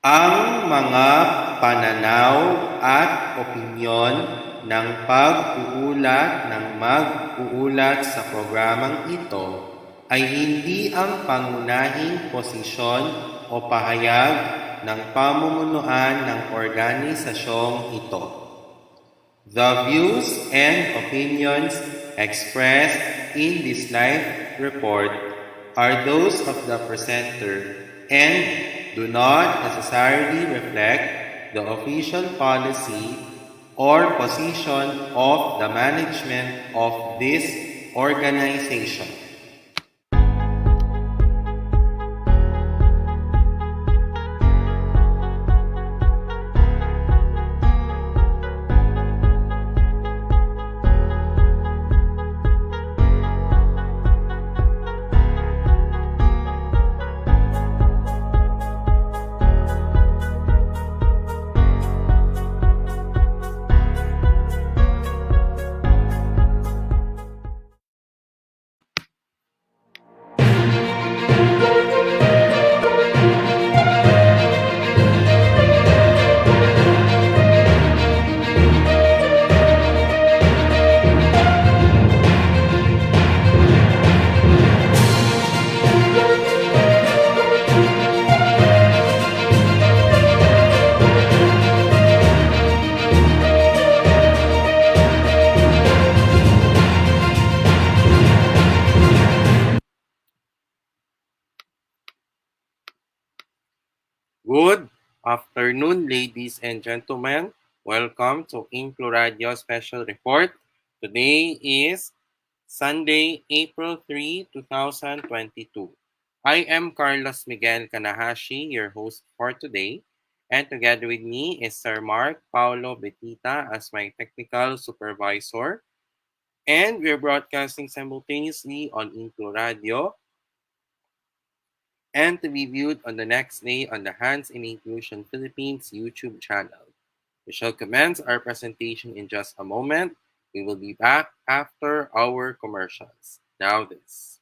Ang mga pananaw at opinyon ng pag-uulat ng mag-uulat sa programang ito ay hindi ang pangunahing posisyon o pahayag ng pamumunuan ng organisasyong ito. The views and opinions expressed in this live report are those of the presenter and do not necessarily reflect the official policy or position of the management of this organization. Good afternoon, ladies and gentlemen. Welcome to InkluRadyo Special Report. Today is Sunday, April 3, 2022. I am Carlos Miguel Kanahashi, your host for today. And together with me is Sir Mark Paulo Betita as my technical supervisor. And we're broadcasting simultaneously on InkluRadyo and to be viewed on the next day on the Hands in Inclusion Philippines YouTube channel. We shall commence our presentation in just a moment. We will be back after our commercials. Now this.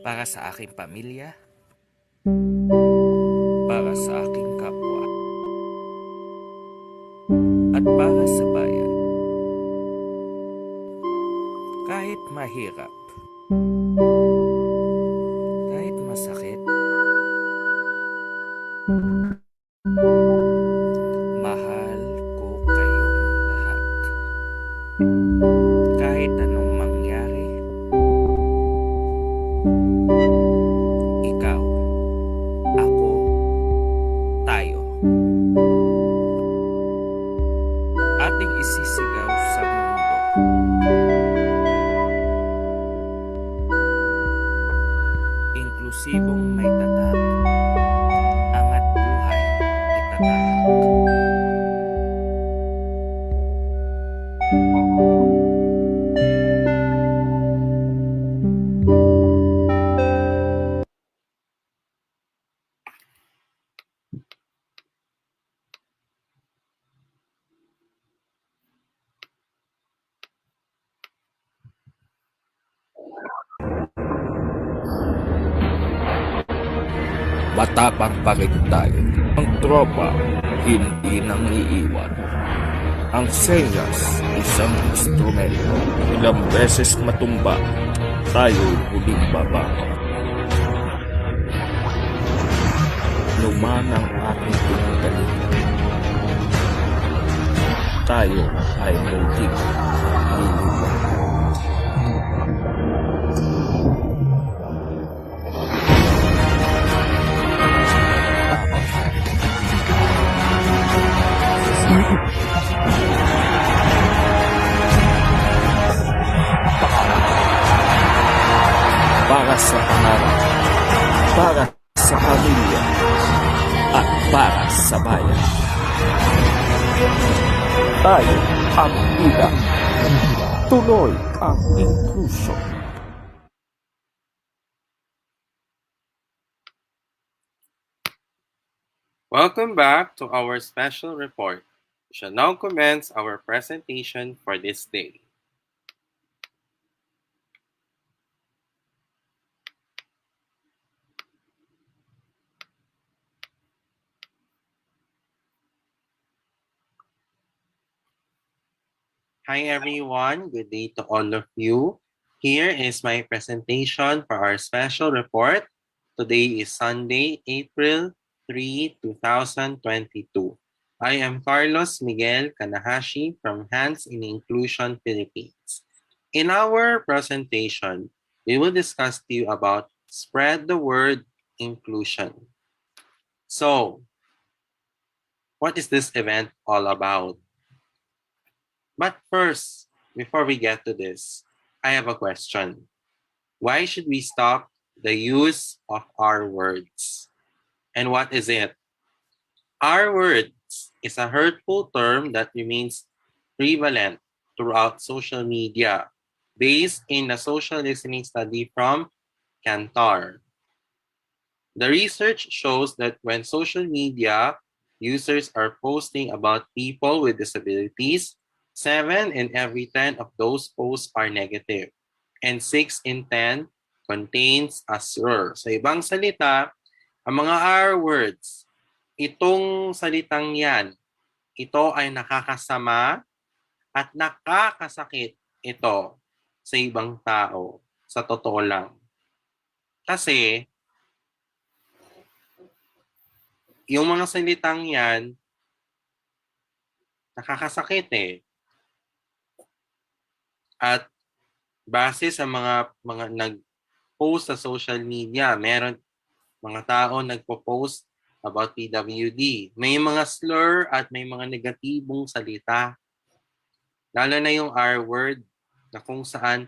Para sa aking pamilya, para sa aking kapwa, at para sa bayan. Kahit mahirap, kahit masakit, mahal ko kayong lahat. Kahit anong mangyari, ikaw, ako, tayo. Ating isisigaw sa mundo. Inklusibong may tatak, angat buhay itatahak. Matapang pa rin tayo. Ang tropa, hindi nang iiwan. Ang senyas, isang instrumento. Ilang beses matumba, tayo'y huling babangon. Luman ang ating pinagalitan. Tayo ay muling liliwan. Para sa pangarap, para sa pamilya, at para sa bayan. Tayo ang ida. Tuloy ang inclusion. Welcome back to our special report. We shall now commence our presentation for this day. Hi everyone, good day to all of you. Here is my presentation for our special report. Today is Sunday, April 3, 2022. I am Carlos Miguel Kanahashi from Hands in Inclusion Philippines. In our presentation, we will discuss to you about spread the word inclusion. So, what is this event all about? But first, before we get to this, I have a question. Why should we stop the use of our words? And what is it? Our words is a hurtful term that remains prevalent throughout social media based in a social listening study from Kantar. The research shows that when social media users are posting about people with disabilities, 7 in every 10 of those posts are negative, and 6 in 10 contains a slur. Sa ibang salita, ang mga R words, itong salitang yan, ito ay nakakasama at nakakasakit ito sa ibang tao, sa totoo lang. Kasi, yung mga salitang yan, nakakasakit eh. At base sa mga nag-post sa social media, meron mga tao nagpo-post about PWD. May mga slur at may mga negatibong salita. Lalo na yung R word na kung saan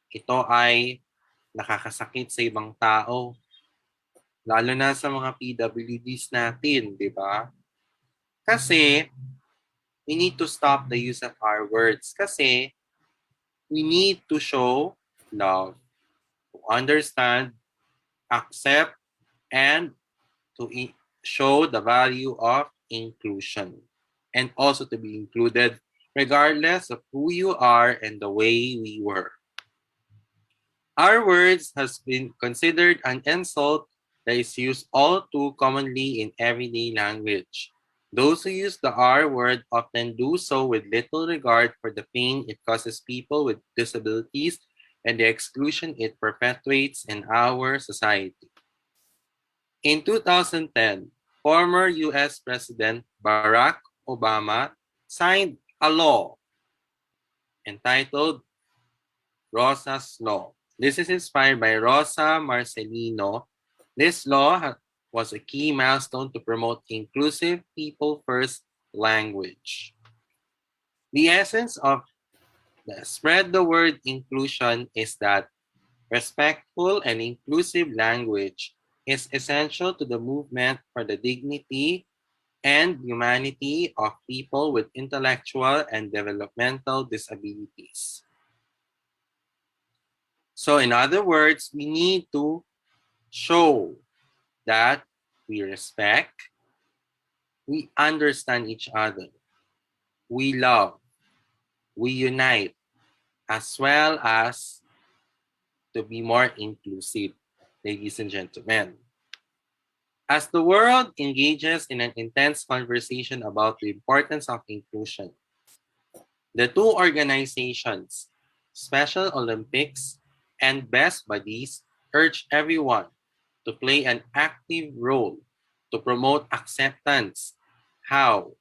ito ay nakakasakit sa ibang tao. Lalo na sa mga PWDs natin, di ba? Kasi we need to stop the use of R words. Kasi we need to show love, to understand, accept, and to show the value of inclusion and also to be included regardless of who you are and the way we were. Our words has been considered an insult that is used all too commonly in everyday language. Those who use the R word often do so with little regard for the pain it causes people with disabilities and the exclusion it perpetuates in our society. In 2010, former US President Barack Obama signed a law entitled Rosa's Law. This is inspired by Rosa Marcelino. This law was a key milestone to promote inclusive people first language. The essence of the spread the word inclusion is that respectful and inclusive language is essential to the movement for the dignity and humanity of people with intellectual and developmental disabilities. So, in other words, we need to show that we respect, we understand each other, we love, we unite, as well as to be more inclusive, ladies and gentlemen. As the world engages in an intense conversation about the importance of inclusion, the two organizations, Special Olympics and Best Buddies, urge everyone to play an active role to promote acceptance, how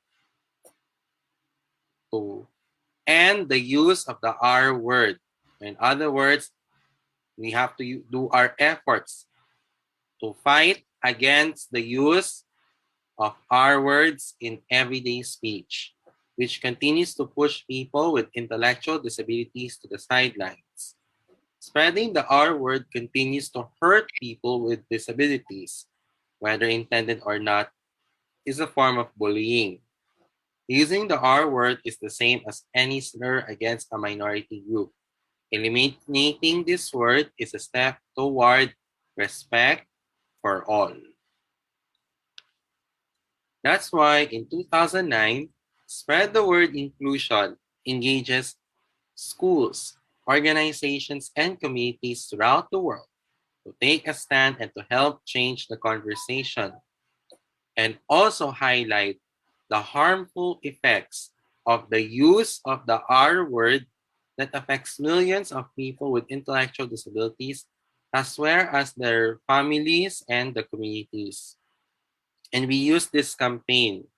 to end the use of the R word. In other words, we have to do our efforts to fight against the use of R words in everyday speech, which continues to push people with intellectual disabilities to the sidelines. Spreading the R word continues to hurt people with disabilities, whether intended or not, is a form of bullying. Using the R word is the same as any slur against a minority group. Eliminating this word is a step toward respect for all. That's why in 2009, Spread the Word Inclusion engages schools, organizations, and communities throughout the world to take a stand and to help change the conversation and also highlight the harmful effects of the use of the R word that affects millions of people with intellectual disabilities, as well as their families and the communities. And we use this campaign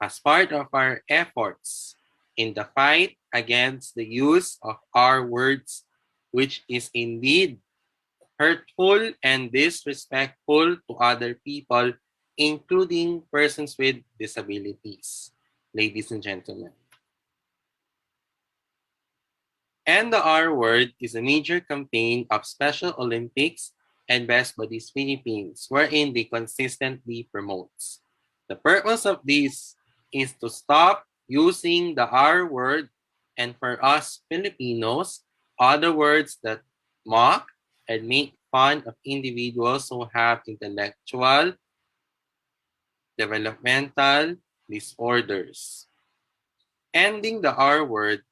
as part of our efforts in the fight against the use of R words, which is indeed hurtful and disrespectful to other people, including persons with disabilities. Ladies and gentlemen. And the R Word is a major campaign of Special Olympics and Best Buddies Philippines, wherein they consistently promotes. The purpose of this is to stop using the R word and for us Filipinos, other words that mock and make fun of individuals who have intellectual, developmental disorders. Ending the R word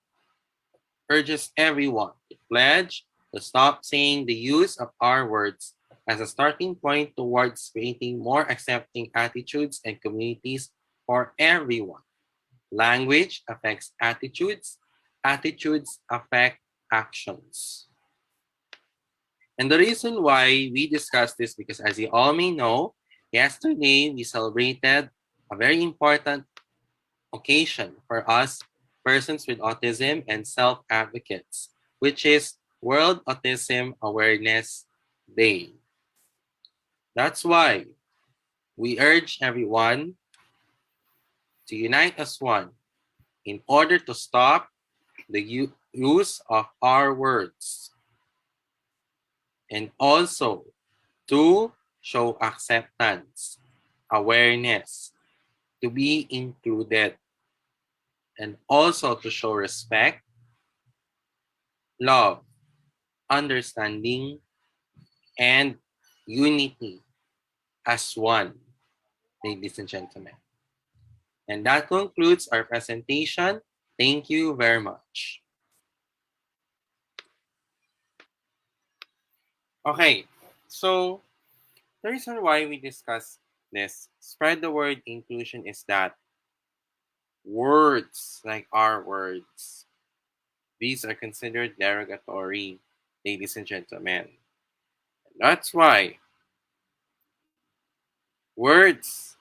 urges everyone to pledge to stop saying the use of R words as a starting point towards creating more accepting attitudes and communities for everyone. Language affects attitudes, attitudes affect actions. And the reason why we discussed this because as you all may know, yesterday we celebrated a very important occasion for us persons with autism and self-advocates, which is World Autism Awareness Day. That's why we urge everyone to unite as one in order to stop the use of our words and also to show acceptance, awareness, to be included, and also to show respect, love, understanding, and unity as one, ladies and gentlemen. And that concludes our presentation. Thank you very much. Okay, so the reason why we discuss this spread the word inclusion is that words like our words, these are considered derogatory, ladies and gentlemen. That's why words,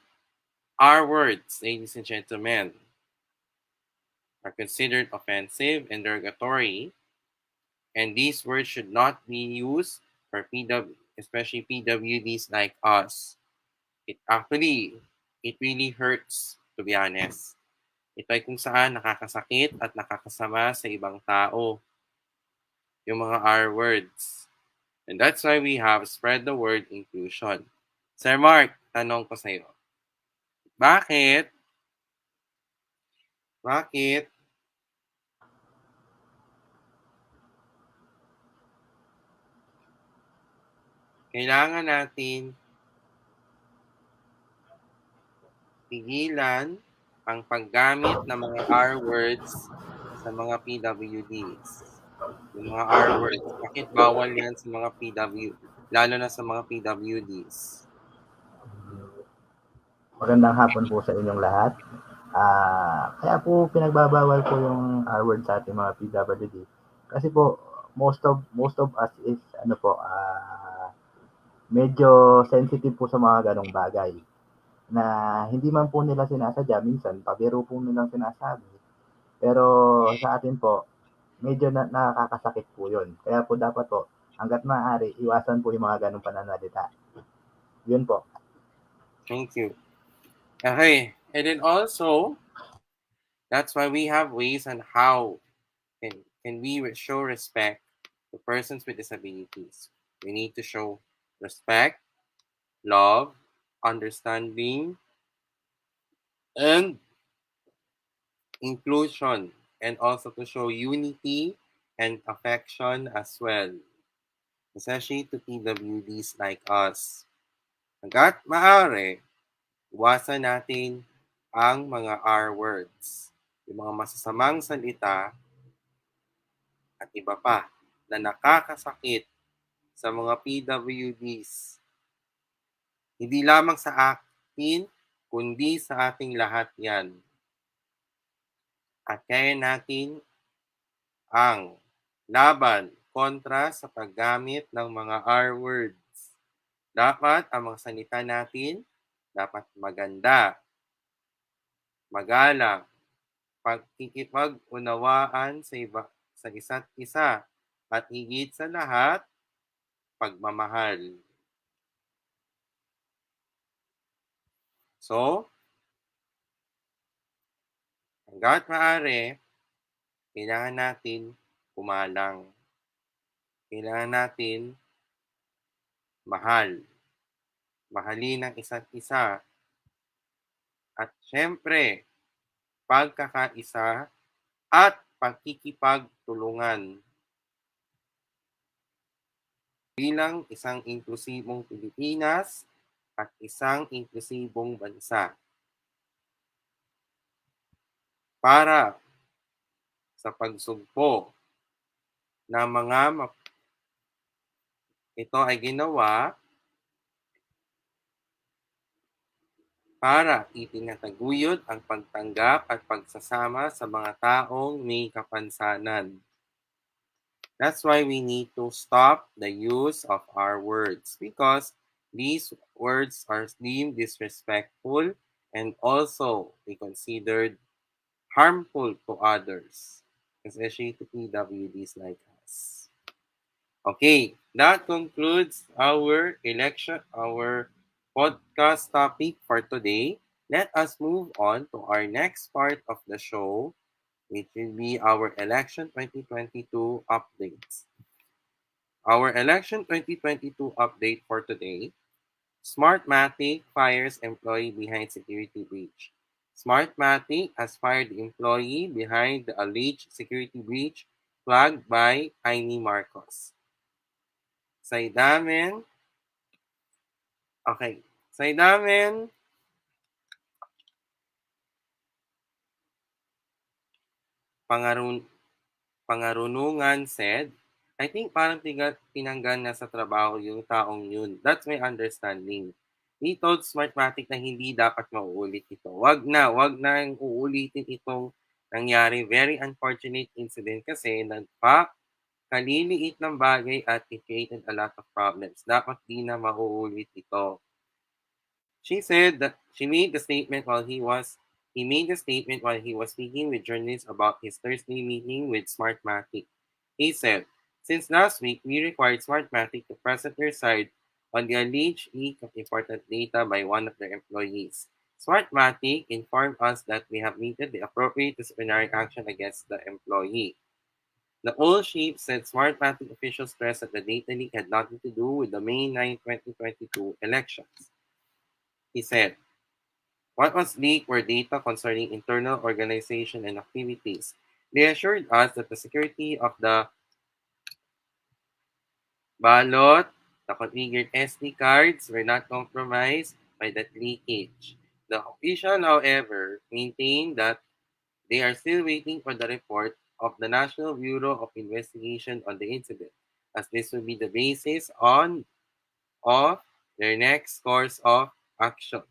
our words, ladies and gentlemen, are considered offensive and derogatory, and these words should not be used for especially PWDs like us. It really hurts, to be honest. Ito ay kung saan nakakasakit at nakakasama sa ibang tao, yung mga R words. And that's why we have spread the word inclusion. Sir Mark, tanong ko sa'yo. Bakit? Bakit kailangan natin pigilan ang paggamit ng mga R words sa mga PWDs? Yung mga R words, bakit bawal yan sa mga lalo na sa mga PWDs? Magandang hapon po sa inyong lahat. Kaya po pinagbabawal po yung R-word sa ating mga PWD. Kasi po most of us is ano po medyo sensitive po sa mga ganong bagay na hindi man po nila sinasadya, minsan pabiro po nilang sinasabi. Pero sa atin po medyo nakakasakit po 'yun. Kaya po dapat po hangga't maaari iwasan po yung mga ganong pananalita. 'Yun po. Thank you. Okay, and then also, that's why we have ways on how can we show respect to persons with disabilities. We need to show respect, love, understanding, and inclusion, and also to show unity and affection as well, especially to PWDs like us. Hanggat maaari, iwasan natin ang mga R words, yung mga masasamang salita at iba pa na nakakasakit sa mga PWDs. Hindi lamang sa akin, kundi sa ating lahat yan. At kaya natin ang laban kontra sa paggamit ng mga R words. Dapat ang mga salita natin dapat maganda, magalang, pagkikipag-unawaan sa isa't isa, at higit sa lahat, pagmamahal. So, hanggat maaari, kailangan natin kumalang. Kailangan natin mahal. Mahalin ang isa't isa. At syempre, pagkakaisa at pagkikipagtulungan. Bilang isang inklusibong Pilipinas at isang inklusibong bansa. Para sa pagsugpo ng mga ito ay ginawa para itinataguyod ang pagtanggap at pagsasama sa mga taong may kapansanan. That's why we need to stop the use of our words because these words are deemed disrespectful and also be considered harmful to others, especially to PWDs like us. Okay, that concludes our podcast topic for today. Let us move on to our next part of the show, which will be our election 2022 updates. Our election 2022 update for today: Smartmatic fires employee behind security breach. Smartmatic has fired the employee behind the alleged security breach flagged by Aimee Marcos. Sa idamin, okay. Sa idamin, pangarun pangarunungan said, I think parang tinanggal na sa trabaho yung taong yun. That's my understanding. He told Smartmatic na hindi dapat mauulit ito. Wag na uulitin itong nangyari. Very unfortunate incident kasi kaliliit ng bagay at it created a lot of problems. Dapat di na mauulit ito. She said that he made the statement while he was speaking with journalists about his Thursday meeting with Smartmatic. He said, since last week, we required Smartmatic to present their side on the alleged leak of important data by one of their employees. Smartmatic informed us that we have meted the appropriate disciplinary action against the employee. The old chief said Smartmatic officials stressed that the data leak had nothing to do with the May 9, 2022 elections. He said, what was leaked were data concerning internal organization and activities. They assured us that the security of the ballot, the configured SD cards were not compromised by that leakage. The official, however, maintained that they are still waiting for the report of the National Bureau of Investigation on the incident, as this will be the basis of their next course of action.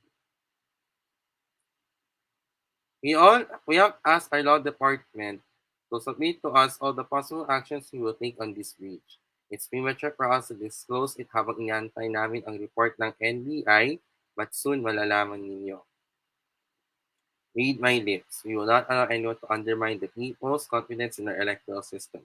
We have asked our law department to submit to us all the possible actions we will take on this breach. It's premature for us to disclose it habang inaantay namin ang report ng NBI, but soon malalaman ninyo. Read my lips. We will not allow anyone to undermine the people's confidence in our electoral system.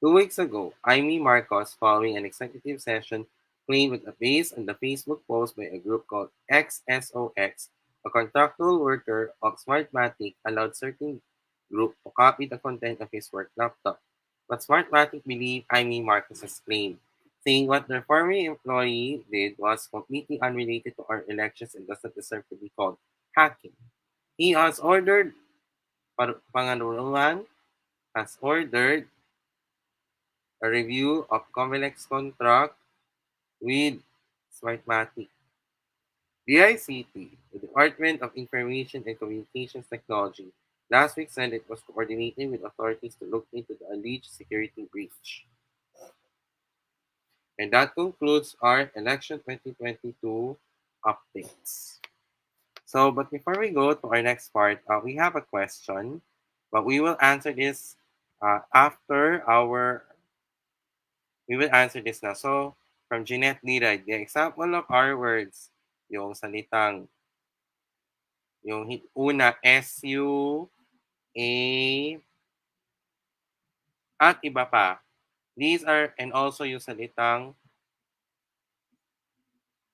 2 weeks ago, Amy Marcos, following an executive session, claimed that based on the Facebook post by a group called XSOX, a contractual worker of Smartmatic allowed certain group to copy the content of his work laptop. But Smartmatic believed Amy Marcos's claim, saying what their former employee did was completely unrelated to our elections and does not deserve to be called hacking. He has ordered, Panganuruan has ordered a review of Comelec's contract with Smartmatic. DICT, the Department of Information and Communications Technology, last week said it was coordinating with authorities to look into the alleged security breach. And that concludes our election 2022 updates. So, but before we go to our next part, we have a question, but we will answer this now. So, from Jeanette Lirad, the example of our words, yung salitang, una, SU, A, at iba pa. These are, and also yung salitang,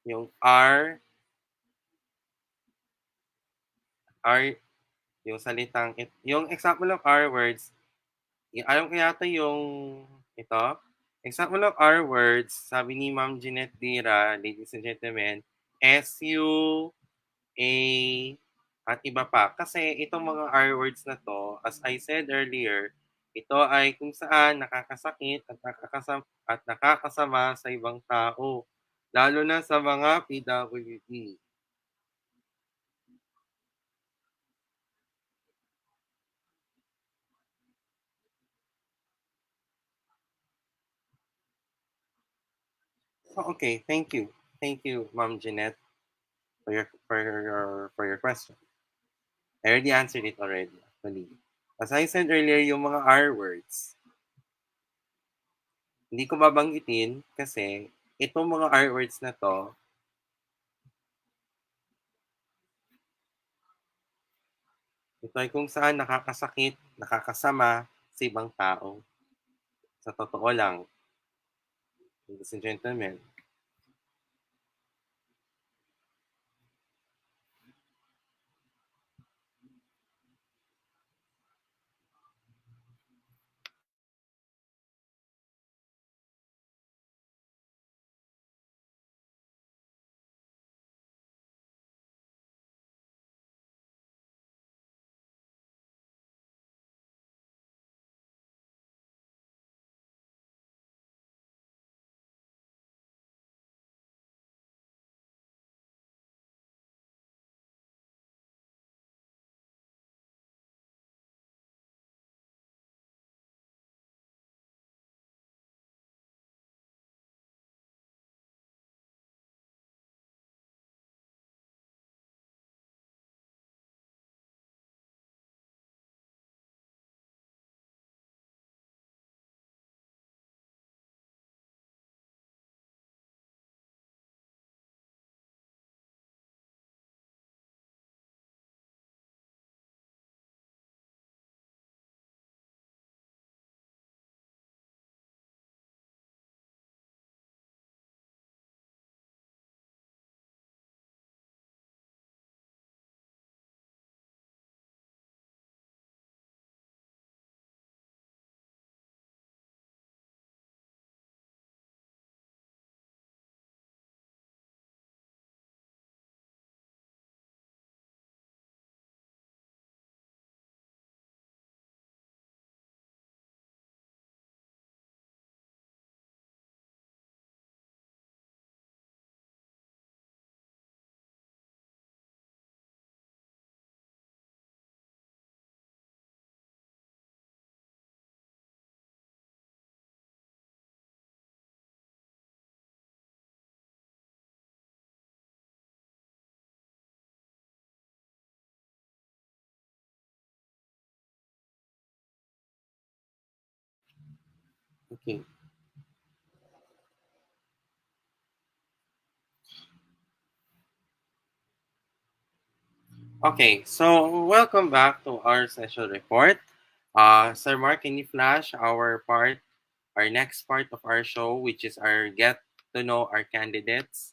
yung R, yung salitang, yung example of our words, alam ko yata yung ito. Example of our words, sabi ni Ma'am Jeanette Dira, ladies and gentlemen, SU, A, at iba pa. Kasi itong mga R words na to, as I said earlier, ito ay kung saan nakakasakit at nakakasama sa ibang tao, lalo na sa mga PWD. So, okay, thank you. Thank you, Ma'am Jeanette, for your question. I already answered it already, actually. As I said earlier, yung mga R words, hindi ko babanggitin kasi itong mga R words na to, ito ay kung saan nakakasakit, nakakasama sa ibang tao. Sa totoo lang, ladies and gentlemen. Okay. Okay, so welcome back to our session report. Sir Mark, can you flash our next part of our show, which is our get to know our candidates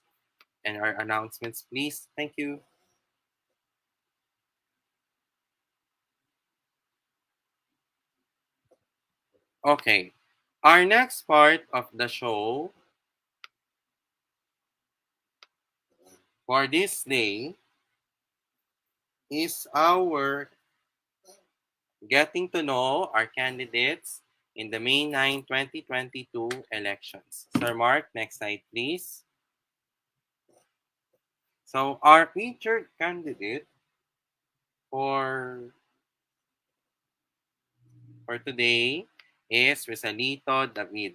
and our announcements, please? Thank you. Okay, our next part of the show for this day is our getting to know our candidates in the May 9, 2022 elections. Sir Mark, next slide, please. So, our featured candidate for today is Rizalito David.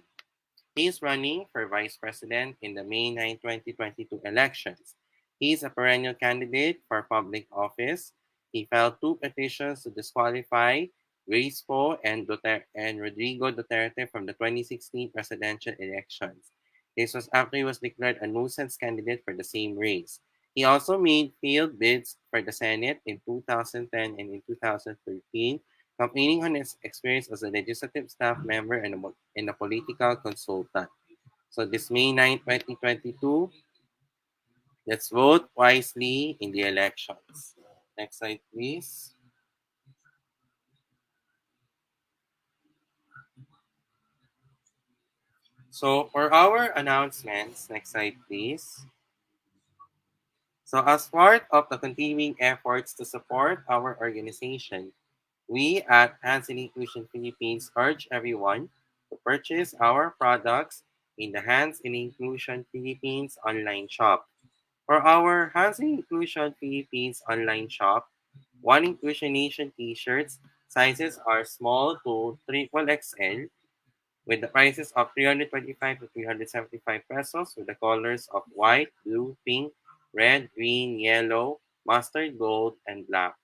He is running for Vice President in the May 9, 2022 elections. He is a perennial candidate for public office. He filed two petitions to disqualify Grace Poe and, and Rodrigo Duterte from the 2016 presidential elections. This was after he was declared a nuisance candidate for the same race. He also made failed bids for the Senate in 2010 and in 2013, complaining on his experience as a legislative staff member and a political consultant. So this May 9, 2022, let's vote wisely in the elections. Next slide, please. So for our announcements, next slide, please. So as part of the continuing efforts to support our organization, we at Hands in Inclusion Philippines urge everyone to purchase our products in the Hands in Inclusion Philippines online shop. For our Hands in Inclusion Philippines online shop, one Inclusion Nation t-shirts sizes are small to triple XL with the prices of 325 to 375 pesos with the colors of white, blue, pink, red, green, yellow, mustard gold, and black.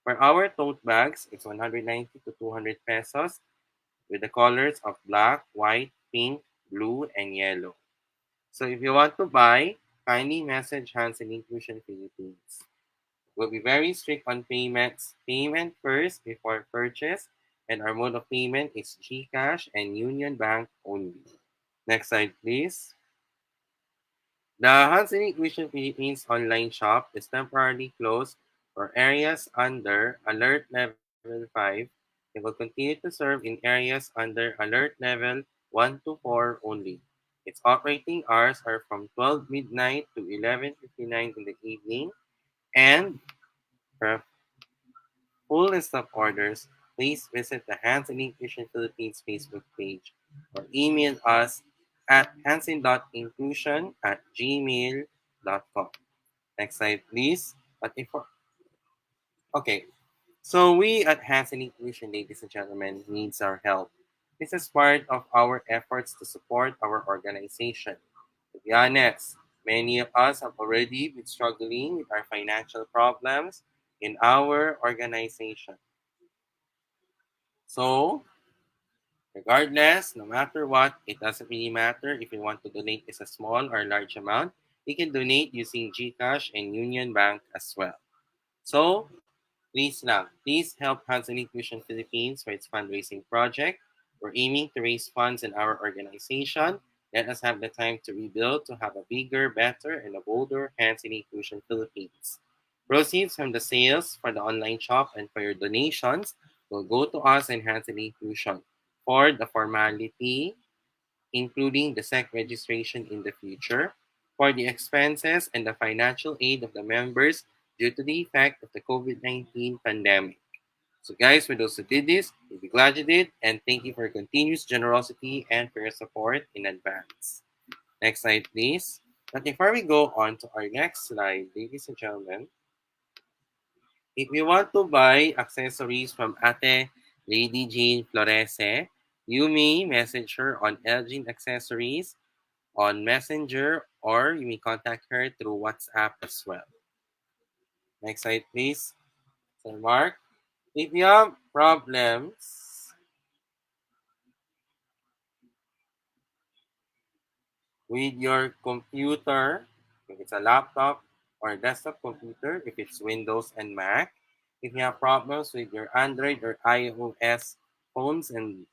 For our tote bags, it's 190 to 200 pesos with the colors of black, white, pink, blue, and yellow. So if you want to buy, kindly message Hands in Inclusion Philippines. We'll be very strict on payments. Payment first before purchase, and our mode of payment is GCash and Union Bank only. Next slide, please. The Hands in Inclusion Philippines online shop is temporarily closed for areas under Alert Level 5. It will continue to serve in areas under Alert Level 1 to 4 only. Its operating hours are from 12 midnight to 11:59 in the evening, and for a full list of orders, please visit the Hands in Inclusion Philippines Facebook page or email us at hansin.inclusion@gmail.com. Next slide, please. But before, okay, so we at Hands in Inclusion, ladies and gentlemen, needs our help. This is part of our efforts to support our organization. To be honest, many of us have already been struggling with our financial problems in our organization. So, regardless, no matter what, it doesn't really matter if you want to donate is a small or large amount. You can donate using GCash and Union Bank as well. So, please lang, please help Hands on Inclusion Philippines for its fundraising project. We're aiming to raise funds in our organization. Let us have the time to rebuild to have a bigger, better, and a bolder Hands in Inclusion Philippines. Proceeds from the sales for the online shop and for your donations will go to us and Hands in Inclusion for the formality, including the SEC registration in the future, for the expenses and the financial aid of the members due to the effect of the COVID-19 pandemic. So guys, for those who did this, we'll be glad you did, and thank you for your continuous generosity and for your support in advance. Next slide, please. But before we go on to our next slide, ladies and gentlemen, if you want to buy accessories from Ate Lady Jane Florese, you may message her on Elgin Accessories on Messenger, or you may contact her through WhatsApp as well. Next slide, please. Sir Mark, if you have problems with your computer, if it's a laptop or a desktop computer, if it's Windows and Mac. If you have problems with your Android or iOS phones and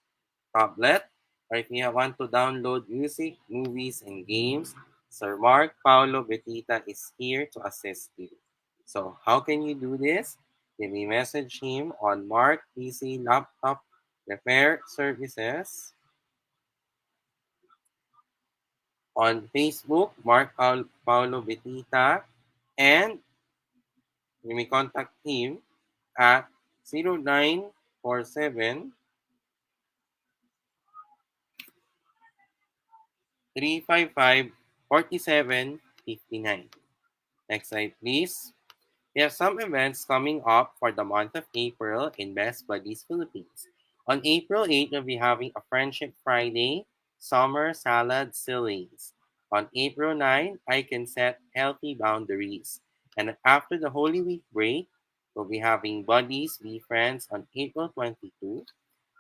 tablet, or if you want to download music, movies, and games, Sir Mark Paulo Betita is here to assist you. So how can you do this? You may message him on Mark PC Laptop Repair Services on Facebook, Mark Paulo Betita, and you may contact him at 0947 355 4759. Next slide, please. We have some events coming up for the month of April in Best Buddies Philippines. On April 8th, we'll be having a Friendship Friday, Summer Salad Sillies. On April 9th, I Can Set Healthy Boundaries. And after the Holy Week break, we'll be having Buddies Be Friends on April 22.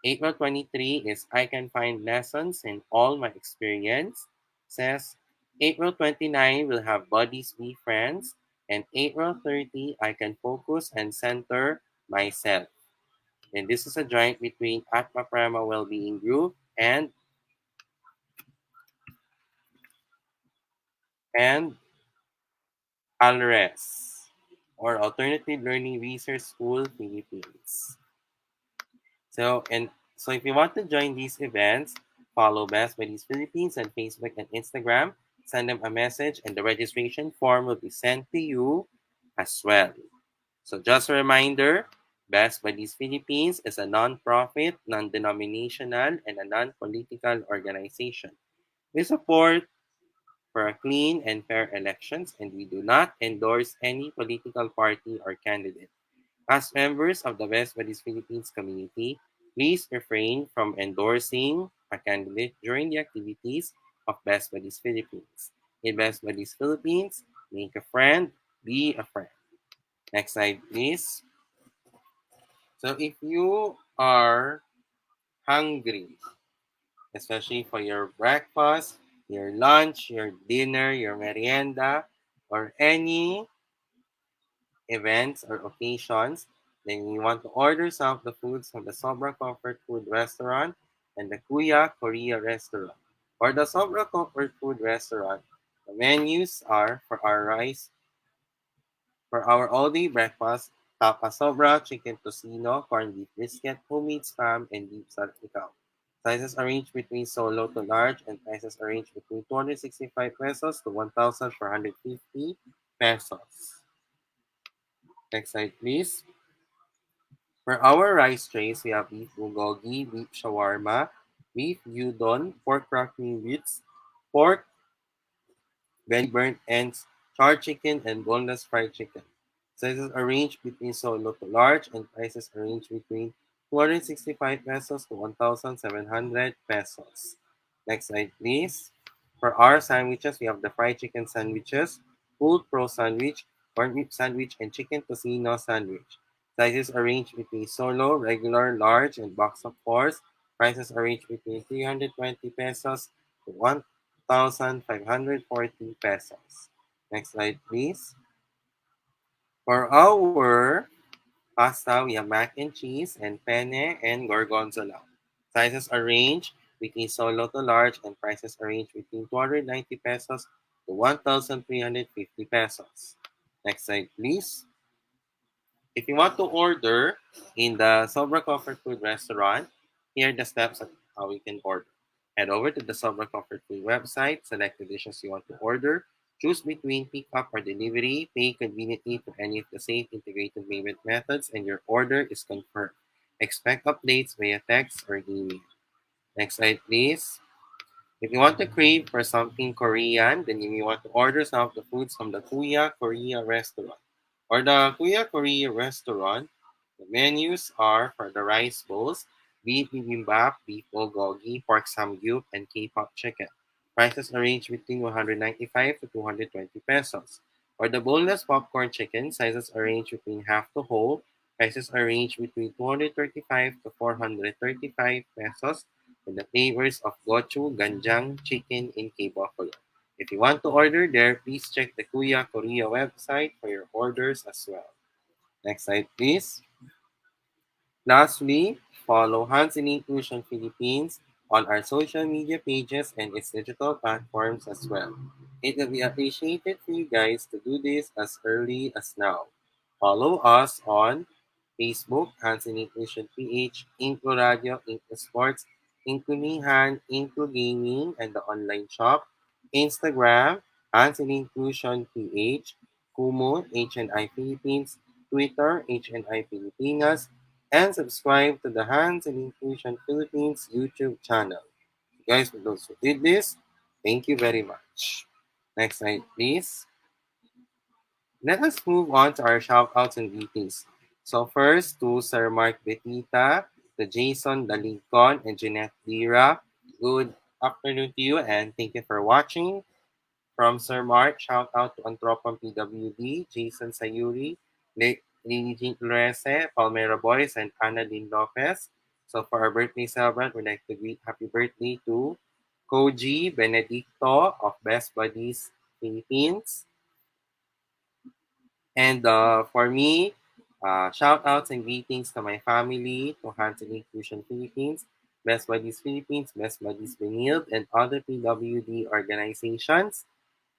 April 23 is I Can Find Lessons in All My Experience. Says April 29 will have Buddies Be Friends. And April 30, I Can Focus and Center Myself. And this is a joint between Atma Prema Wellbeing Group and ALRES, or Alternative Learning Research School Philippines. So if you want to join these events, follow Best Buddies Philippines on Facebook and Instagram. Send them a message, and the registration form will be sent to you as well. So just a reminder, Best Buddies Philippines is a non-profit, non-denominational, and a non-political organization. We support for a clean and fair elections, and we do not endorse any political party or candidate. As members of the Best Buddies Philippines community, please refrain from endorsing a candidate during the activities of Best Buddies Philippines. In Best Buddies Philippines, make a friend, be a friend. Next slide, please. So if you are hungry, especially for your breakfast, your lunch, your dinner, your merienda, or any events or occasions, then you want to order some of the foods from the Sobra Comfort Food Restaurant and the Kuya Korea Restaurant. For the Sobra Comfort Food Restaurant, the menus are for our all-day breakfast, tapa sobra, chicken tocino, corned beef brisket, homemade spam, and beef salpicao. Sizes arrange between solo to large, and prices arrange between 265 pesos to 1,450 pesos. Next slide, please. For our rice trays, we have beef bulgogi, beef shawarma, beef gyudon, pork crackling bits, pork belly burnt ends, charred chicken, and boneless fried chicken. Sizes are ranged between solo to large, and prices are ranged between 265 pesos to 1,700 pesos. Next slide, please. For our sandwiches, we have the fried chicken sandwiches, pulled pro sandwich, corned beef sandwich, and chicken tocino sandwich. Sizes are ranged between solo, regular, large, and box of fours. Prices are ranged between 320 pesos to 1,540 pesos. Next slide, please. For our pasta, we have mac and cheese and penne and gorgonzola. Sizes are ranged between solo to large, and prices are ranged between 290 pesos to 1,350 pesos. Next slide, please. If you want to order in the Sobra Comfort Food Restaurant, here are the steps of how you can order. Head over to the Sobra Comfort Food website, select the dishes you want to order, choose between pickup or delivery, pay conveniently to any of the safe integrated payment methods, and your order is confirmed. Expect updates via text or email. Next slide, please. If you want to crave for something Korean, then you may want to order some of the foods from the Kuya Korea restaurant. For the Kuya Korea restaurant, the menus are for the rice bowls, beef bibimbap, beef bulgogi, pork samgyup, and K-pop chicken. Prices are range between 195 to 220 pesos. For the boneless popcorn chicken, sizes are range between half to whole. Prices are range between 235 to 435 pesos with the flavors of gochu, ganjang, chicken, and K-buffalo. If you want to order there, please check the Kuya Korea website for your orders as well. Next slide, please. Lastly, follow Hands in Inclusion Philippines on our social media pages and its digital platforms as well. It will be appreciated for you guys to do this as early as now. Follow us on Facebook, Hands in Inclusion PH, InkluRadyo, InkluSports, InkluNihan, InkluGaming, and the online shop. Instagram, Hands in Inclusion PH, Kumu, HNI Philippines, Twitter, HNI Pilipinas, and subscribe to the Hands in Inclusion Philippines YouTube channel. Guys, for those who did this, thank you very much. Next slide, please. Let us move on to our shoutouts and greetings. So first to Sir Mark Betita, to Jason Dalincoln, and Jeanette Lira. Good afternoon to you and thank you for watching. From Sir Mark, shout out to Antropang PWD, Jason Sayuri, Lily Jean Florese, Palmera Boys, and Ana Lynn Lopez. So for our birthday celebrant, we'd like to greet happy birthday to Koji Benedicto of Best Buddies Philippines. And for me, shout outs and greetings to my family, to Hands in Inclusion Philippines, Best Buddies Philippines, Best Buddies Benilde, and other PWD organizations.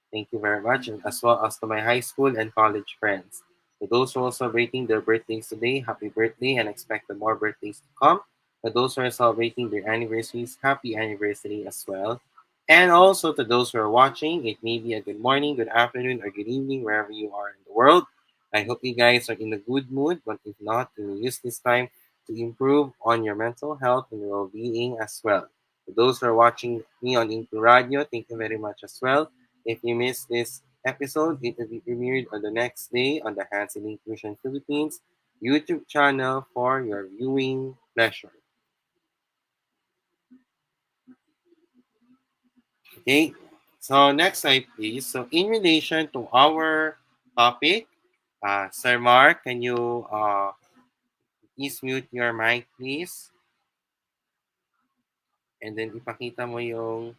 Thank you very much, and as well as to my high school and college friends. To those who are celebrating their birthdays today, happy birthday and expect more birthdays to come. To those who are celebrating their anniversaries, happy anniversary as well. And also to those who are watching, it may be a good morning, good afternoon, or good evening, wherever you are in the world. I hope you guys are in a good mood, but if not, you will use this time to improve on your mental health and your well-being as well. To those who are watching me on InkluRadyo, thank you very much as well. If you missed this episode, it will be premiered on the next day on the Hands in Inclusion Philippines YouTube channel for your viewing pleasure. Okay, so next slide, please. So, in relation to our topic, Sir Mark, can you please mute your mic, please? And then ipakita mo yung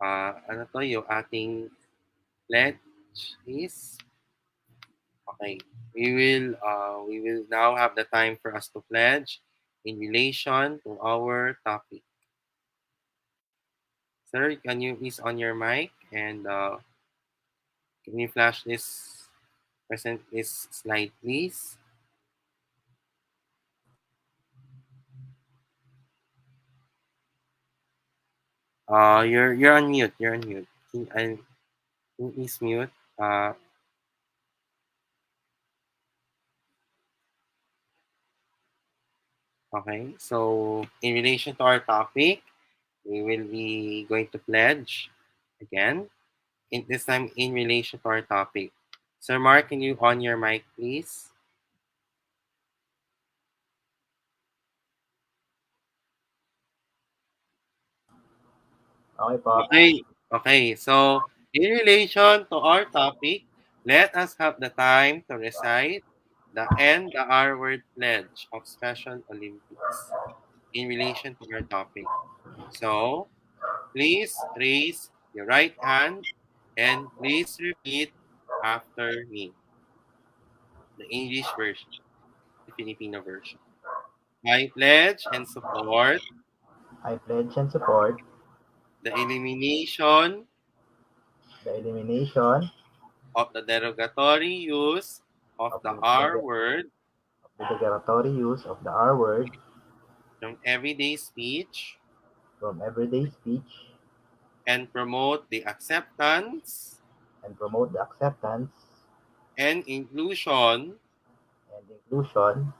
ano to, yung ating pledge, please. Okay. We will now have the time for us to pledge in relation to our topic. Sir, can you please on your mic and can you flash present this slide, please? You're on mute. You're on mute. Can you please mute? Okay. So in relation to our topic, we will be going to pledge again. In this time in relation to our topic. Sir Mark, can you on your mic, please? Okay po. Okay. Okay. So, in relation to our topic, let us have the time to recite the N the R word pledge of Special Olympics in relation to our topic. So, please raise your right hand and please repeat after me. The English version, the Filipino version. I pledge and support I pledge and support the elimination the elimination of the derogatory use of of the R word the derogatory use of the R word from everyday speech from everyday speech and promote the acceptance and promote the acceptance and inclusion and inclusion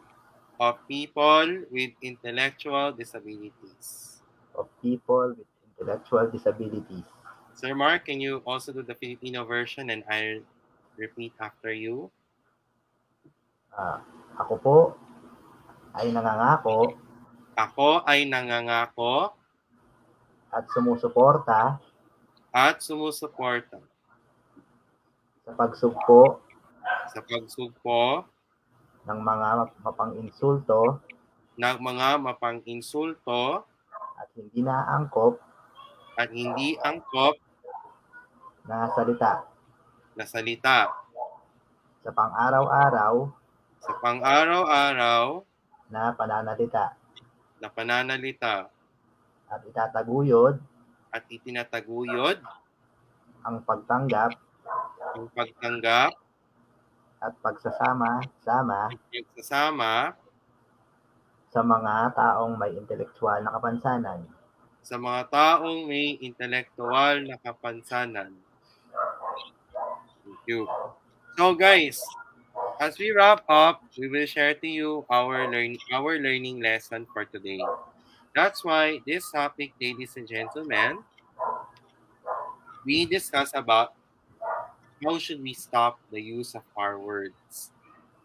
of people with intellectual disabilities. of people with intellectual disabilities. Sir Mark, can you also do the Filipino version and I'll repeat after you? Ah, ako po ay nangangako Ako ay nangangako at sumusuporta at sumusuporta sa pagsugpo sa pagsugpo ng mga mapang-insulto ng mga mapang-insulto at hindi naaangkop at hindi angkop na salita na salita sa pang-araw-araw sa pang-araw-araw na pananalita na pananalita at itataguyod at itinataguyod ang pagtanggap ang pagtanggap at pagsasama-sama at pagsasama sa mga taong may intelektuwal na kapansanan. sa mga taong may intelektuwal na kapansanan. Thank you. So guys, as we wrap up, we will share to you our learning lesson for today. That's why this topic, ladies and gentlemen, we discuss about how should we stop the use of our words.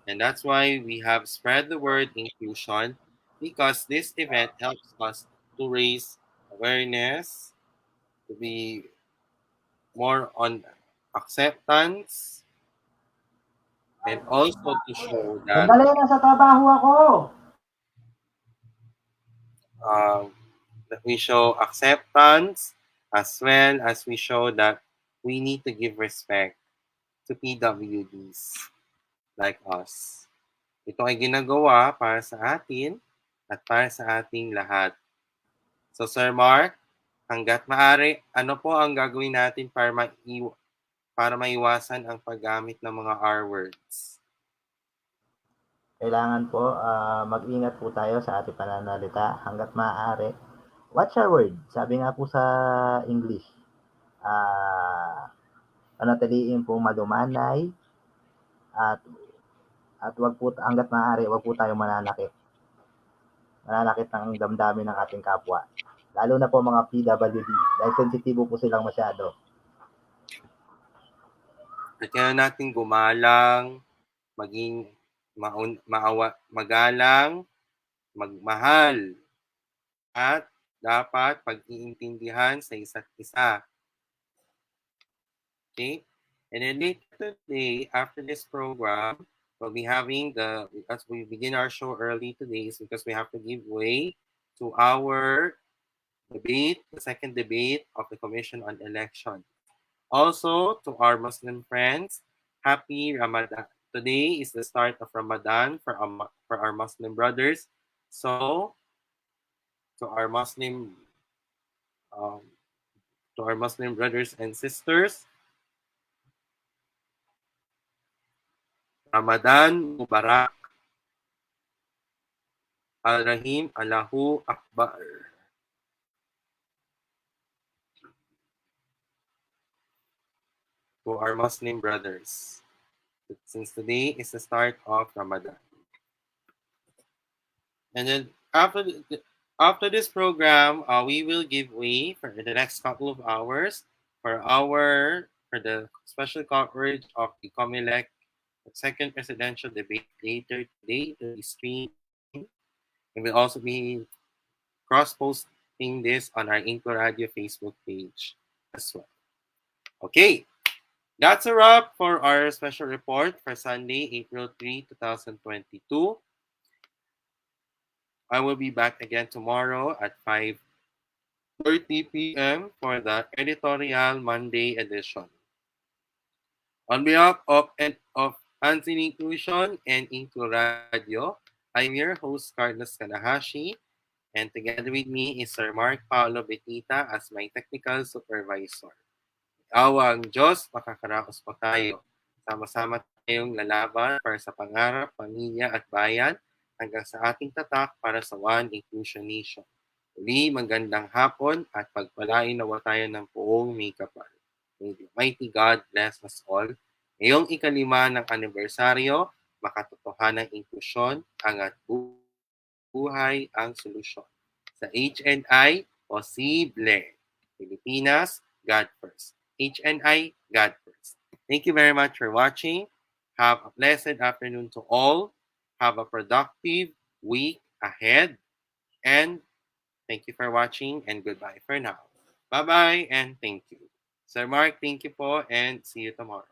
And that's why we have spread the word inclusion, because this event helps us to raise awareness, to be more on acceptance, and also to show that Sandali, nasa trabaho ako! um, that we show acceptance, as well as we show that we need to give respect to PWDs like us. Ito ay ginagawa para sa atin at para sa ating lahat. So Sir Mark, hanggat maaari, ano po ang gagawin natin para maiwasan ang paggamit ng mga R words? Kailangan po mag-ingat po tayo sa ating pananalita hanggat maaari. Watch your word. Sabi nga po sa English, panatiliin po malumanay at wag po hanggat maaari, wag po tayong mananakit. Mananakit ng damdamin ng ating kapwa. Lalo na po mga PWD dahil sensitibo po silang masyado. At kaya natin gumalang, maging magalang, magmahal, at dapat pag-iintindihan sa isa't isa. Okay? And then later today, after this program, we'll be having as we begin our show early today, is because we have to give way to our debate, the second debate of the Commission on Election. Also, to our Muslim friends, happy Ramadan. Today is the start of Ramadan for our Muslim brothers. So, to our Muslim brothers and sisters, Ramadan Mubarak. Al-Rahim, Allahu Akbar. To our Muslim brothers, since today is the start of Ramadan. And then after this program, we will give way for the next couple of hours for the special coverage of the COMELEC second presidential debate later today to be streamed. And we'll also be cross-posting this on our InkluRadyo Facebook page as well. Okay, that's a wrap for our special report for Sunday, April 3, 2022. I will be back again tomorrow at 5:30 p.m. for the Editorial Monday edition. On behalf of Anthony Inclusion and InkluRadyo, I'm your host, Carlos Kanahashi, and together with me is Sir Mark Paolo Betita as my technical supervisor. Awang Diyos, makakaraos pa tayo. Sama-sama tayong lalaban para sa pangarap, pamilya at bayan hanggang sa ating tatak para sa One Inclusion Nation. Uli, magandang hapon at pagpalain nawa tayo ng buong may kapal. May the mighty God bless us all. Ngayong ikalima ng anibersaryo, makatotohanang inklusyon, angat buhay ang solusyon. Sa HNI, posible. Pilipinas, God first. HNI, God first. Thank you very much for watching. Have a blessed afternoon to all. Have a productive week ahead. And thank you for watching and goodbye for now. Bye-bye and thank you. Sir Mark, thank you po and see you tomorrow.